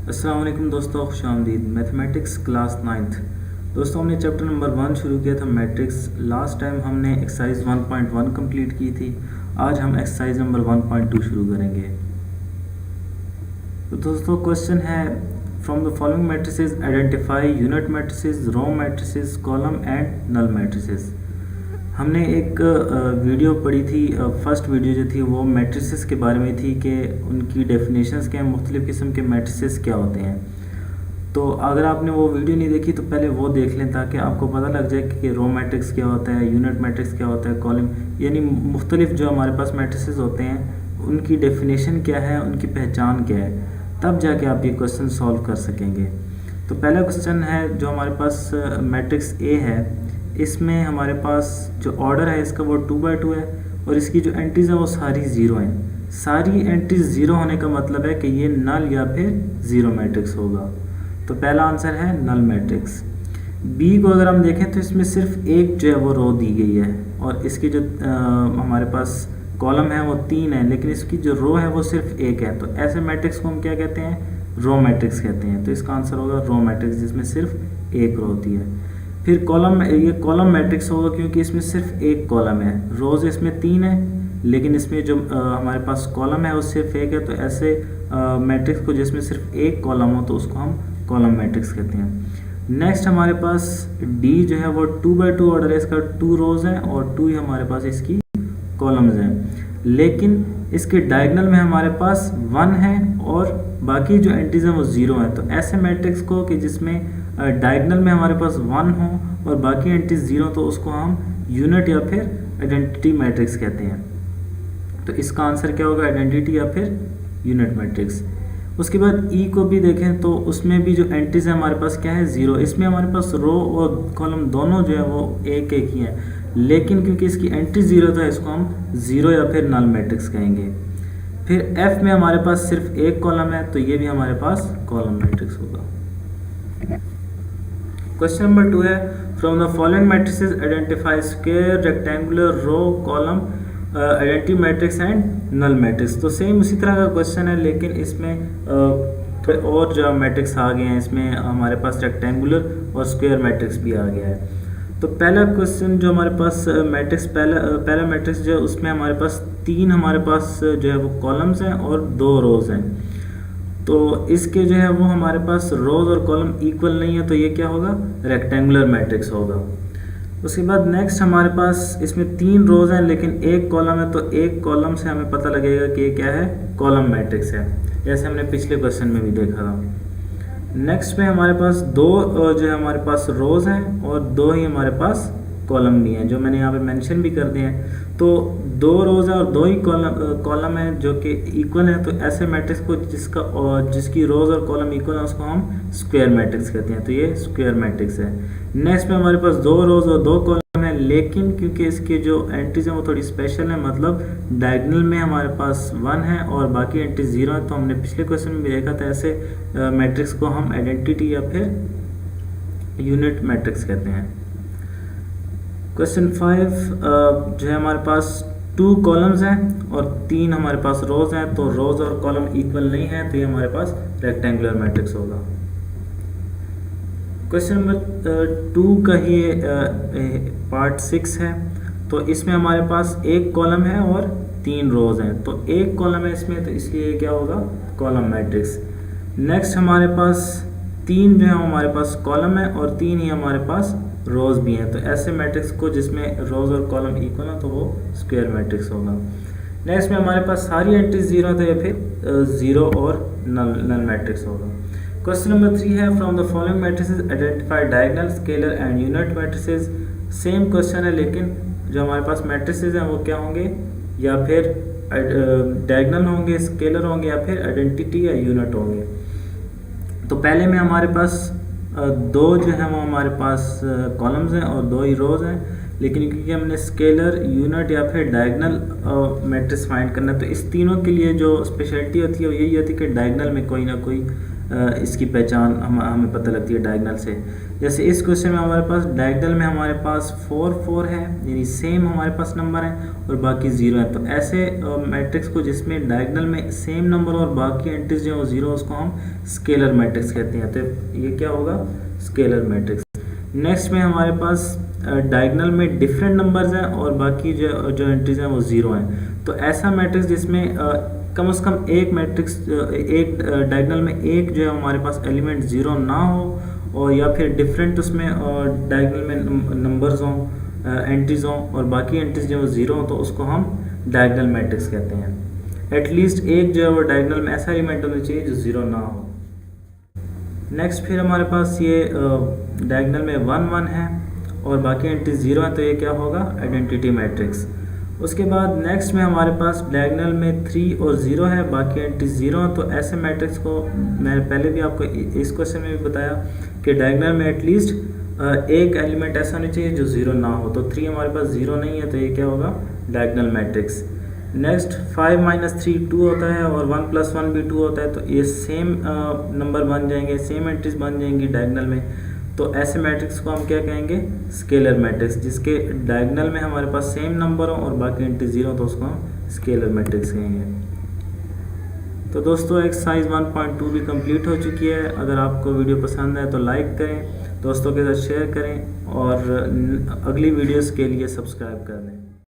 अस्सलाम वालेकुम दोस्तों, खुशामदीद। Mathematics class 9th। दोस्तों, हमने चैप्टर नंबर 1 शुरू किया था मैट्रिक्स। लास्ट टाइम हमने एक्सरसाइज 1.1 कंप्लीट की थी। आज हम एक्सरसाइज नंबर 1.2 शुरू करेंगे। तो दोस्तों, क्वेश्चन है from the following matrices identify unit matrices, row matrices, column and null matrices. हमने एक वीडियो पढ़ी थी। फर्स्ट वीडियो जो थी वो मैट्रिसेस के बारे में थी कि उनकी डेफिनेशंस क्या हैं, मुख्तलिफ़ किस्म के मैट्रिसेस क्या होते हैं। तो अगर आपने वो वीडियो नहीं देखी तो पहले वो देख लें ताकि आपको पता लग जाए कि रो मैट्रिक्स क्या होता है, यूनिट मैट्रिक्स क्या होता है, कॉलम यानी मुख्तलिफ जो हमारे पास मैट्रिसेस होते हैं उनकी डेफिनेशन क्या है, उनकी पहचान क्या है, तब जाके आप ये क्वेश्चन सॉल्व कर सकेंगे। तो पहला क्वेश्चन है जो हमारे पास मैट्रिक्स ए है, इसमें हमारे पास जो ऑर्डर है इसका वो 2×2 है और इसकी जो एंट्रीज हैं वो सारी ज़ीरो हैं। सारी एंट्रीज ज़ीरो होने का मतलब है कि ये नल या फिर ज़ीरो मैट्रिक्स होगा। तो पहला आंसर है नल मैट्रिक्स। बी को अगर हम देखें तो इसमें सिर्फ एक जो है वो रो दी गई है और इसकी जो हमारे पास कॉलम है वो 3 है, लेकिन इसकी जो रो है वो सिर्फ एक है। तो ऐसे मैट्रिक्स को हम क्या कहते हैं? रो मैट्रिक्स कहते हैं। तो इसका आंसर होगा रो मैट्रिक्स, जिसमें सिर्फ एक रो होती है। फिर कॉलम, ये कॉलम मैट्रिक्स होगा क्योंकि इसमें सिर्फ एक कॉलम है। रोज़ इसमें 3 है लेकिन इसमें जो हमारे पास कॉलम है वो सिर्फ एक है। तो ऐसे मैट्रिक्स को जिसमें सिर्फ एक कॉलम हो तो उसको हम कॉलम मैट्रिक्स कहते हैं। नेक्स्ट हमारे पास डी जो है वो 2×2 ऑर्डर है, इसका 2 रोज़ हैं और 2 ही हमारे पास इसकी कॉलम्स हैं, लेकिन इसके डायगनल में हमारे पास 1 है और बाकी जो एंट्रीज हैं वो 0 हैं। तो ऐसे मैट्रिक्स को कि जिसमें डायगनल में हमारे पास 1 हो और बाकी एंट्रीज 0 तो उसको हम यूनिट या फिर आइडेंटिटी मैट्रिक्स कहते हैं। तो इसका आंसर क्या होगा? आइडेंटिटी या फिर यूनिट मैट्रिक्स। उसके बाद ई को भी देखें तो उसमें भी जो एंट्रीज है हमारे पास क्या है? 0। इसमें हमारे पास रो और कॉलम दोनों जो है वो एक एक ही हैं, लेकिन क्योंकि इसकी एंट्री 0 था इसको हम 0 या फिर नल मैट्रिक्स कहेंगे। फिर एफ में हमारे पास सिर्फ एक कॉलम है तो ये भी हमारे पास कॉलम मैट्रिक्स होगा। क्वेश्चन नंबर 2 है from the following matrices identify square, rectangular, row, column, identity matrix and null matrix. तो सेम उसी तरह का क्वेश्चन है लेकिन इसमें थोड़े और जो मैट्रिक्स आ गए हैं। इसमें हमारे पास रेक्टेंगुलर और स्क्वायर मैट्रिक्स भी आ गया है। तो पहला क्वेश्चन जो हमारे पास मैट्रिक्स पहला मैट्रिक्स जो है उसमें हमारे पास 3 हमारे पास जो है वो कॉलम्स हैं और 2 रोज़ हैं। तो इसके जो है वो हमारे पास रोज़ और कॉलम इक्वल नहीं है, तो ये क्या होगा? रेक्टेंगुलर मैट्रिक्स होगा। उसके बाद नेक्स्ट हमारे पास इसमें 3 रोज़ हैं लेकिन एक कॉलम है, तो एक कॉलम से हमें पता लगेगा कि ये क्या है? कॉलम मैट्रिक्स है, जैसे हमने पिछले क्वेश्चन में भी देखा था। नेक्स्ट में हमारे पास 2 जो है हमारे पास रोज़ हैं और 2 ही हमारे पास कॉलम भी हैं, जो मैंने यहाँ पे मेंशन भी कर दिए हैं। तो 2 रोज़ है और 2 ही कॉलम है जो कि इक्वल है। तो ऐसे मैट्रिक्स को जिसकी रोज़ और कॉलम इक्वल है उसको हम स्क्वायर मैट्रिक्स कहते हैं। तो ये स्क्वायर मैट्रिक्स है। नेक्स्ट में हमारे पास 2 रोज़ और 2 कॉलम है, लेकिन क्योंकि इसकी जो एंट्रीज हैं वो थोड़ी स्पेशल है, मतलब डायगोनल में हमारे पास 1 है और बाकी एंट्रीज 0 है। तो हमने पिछले क्वेश्चन में भी देखा था ऐसे मैट्रिक्स को हम आइडेंटिटी या फिर यूनिट मैट्रिक्स कहते हैं। क्वेश्चन 5 जो है हमारे पास 2 कॉलम्स हैं और 3 हमारे पास रोज़ हैं। तो रोज़ और कॉलम इक्वल नहीं है तो ये हमारे पास रेक्टेंगुलर मैट्रिक्स होगा। क्वेश्चन नंबर 2 का ही पार्ट 6 है। तो इसमें हमारे पास एक कॉलम है और 3 रोज़ हैं। तो एक कॉलम है इसमें, तो इसलिए क्या होगा? Column matrix. नेक्स्ट हमारे पास 3 जो है हमारे पास कॉलम है और 3 ही हमारे पास रोज़ भी हैं। तो ऐसे मैट्रिक्स को जिसमें रोज़ और कॉलम इक्वल हो तो वो स्क्वायर मैट्रिक्स होगा। नेक्स्ट में हमारे पास सारी एंट्रीज 0 है तो ये फिर 0 और नल मैट्रिक्स होगा। क्वेश्चन नंबर 3 है from the following matrices identify diagonal, scalar and unit matrices. Same question है लेकिन जो हमारे पास मैट्रिसेस हैं वो क्या होंगे? या फिर डायगोनल होंगे, स्केलर होंगे या फिर आइडेंटिटी या यूनिट होंगे। तो पहले में हमारे पास 2 जो है वो हमारे पास कॉलम्स हैं और 2 ही रोज़ हैं, लेकिन क्योंकि हमने स्केलर, यूनिट या फिर डायगोनल मैट्रिक्स फाइंड करना है तो इस तीनों के लिए जो स्पेशलिटी होती है वो यही होती है कि डायगोनल में कोई ना कोई इसकी पहचान हमें पता लगती है डायगोनल से। जैसे इस क्वेश्चन में हमारे पास डायगोनल में हमारे पास 4 4 है, यानी सेम हमारे पास नंबर है और बाकी 0 है। तो ऐसे मैट्रिक्स को जिसमें डायगोनल में सेम नंबर और बाकी एंट्रीज जो 0, उसको हम स्केलर मैट्रिक्स कहते हैं। तो ये क्या होगा, स्केलर मैट्रिक्स। नेक्स्ट में हमारे पास डायगोनल में डिफरेंट नंबर्स हैं और बाकी जो एंट्रीज हैं वो 0 हैं। तो ऐसा मैट्रिक्स जिसमें कम से कम एक मैट्रिक्स एक डायगोनल में एक जो है हमारे पास एलिमेंट 0 ना हो, और या फिर डिफरेंट उसमें डायगोनल में नंबर्स हों, एंट्रीज हों और बाकी एंट्रीज जो 0 हो, तो उसको हम डायगोनल मैट्रिक्स कहते हैं। एटलीस्ट एक जो है वो डायगोनल में ऐसा एलिमेंट होना चाहिए जो 0 ना हो। नेक्स्ट फिर हमारे पास ये डायगोनल में 1 1 है और बाकी एंट्रीज 0 है, तो ये क्या होगा, आइडेंटिटी मैट्रिक्स। उसके बाद नेक्स्ट में हमारे पास डायगोनल में 3 और 0 है, बाकी एंट्रीज 0 है। तो ऐसे मैट्रिक्स को मैंने पहले भी आपको इस क्वेश्चन में भी बताया कि डायगोनल में एटलीस्ट एक एलिमेंट ऐसा होना चाहिए जो 0 ना हो। तो 3 हमारे पास 0 नहीं है, तो ये क्या होगा, डायगोनल मैट्रिक्स। नेक्स्ट 5 - 3 2 होता है और 1 + 1 भी 2 होता है। तो ये सेम नंबर बन जाएंगे, सेम एंट्रीज बन जाएंगी डायगोनल में। तो ऐसे मैट्रिक्स को हम क्या कहेंगे, स्केलर मैट्रिक्स। जिसके डायगोनल में हमारे पास सेम नंबर हो और बाकी एंट्री 0, तो उसको हम स्केलर मैट्रिक्स कहेंगे। तो दोस्तों एक्सरसाइज 1.2 भी कंप्लीट हो चुकी है। अगर आपको वीडियो पसंद है तो लाइक करें, दोस्तों के साथ शेयर करें और अगली वीडियोस के लिए सब्सक्राइब कर दें।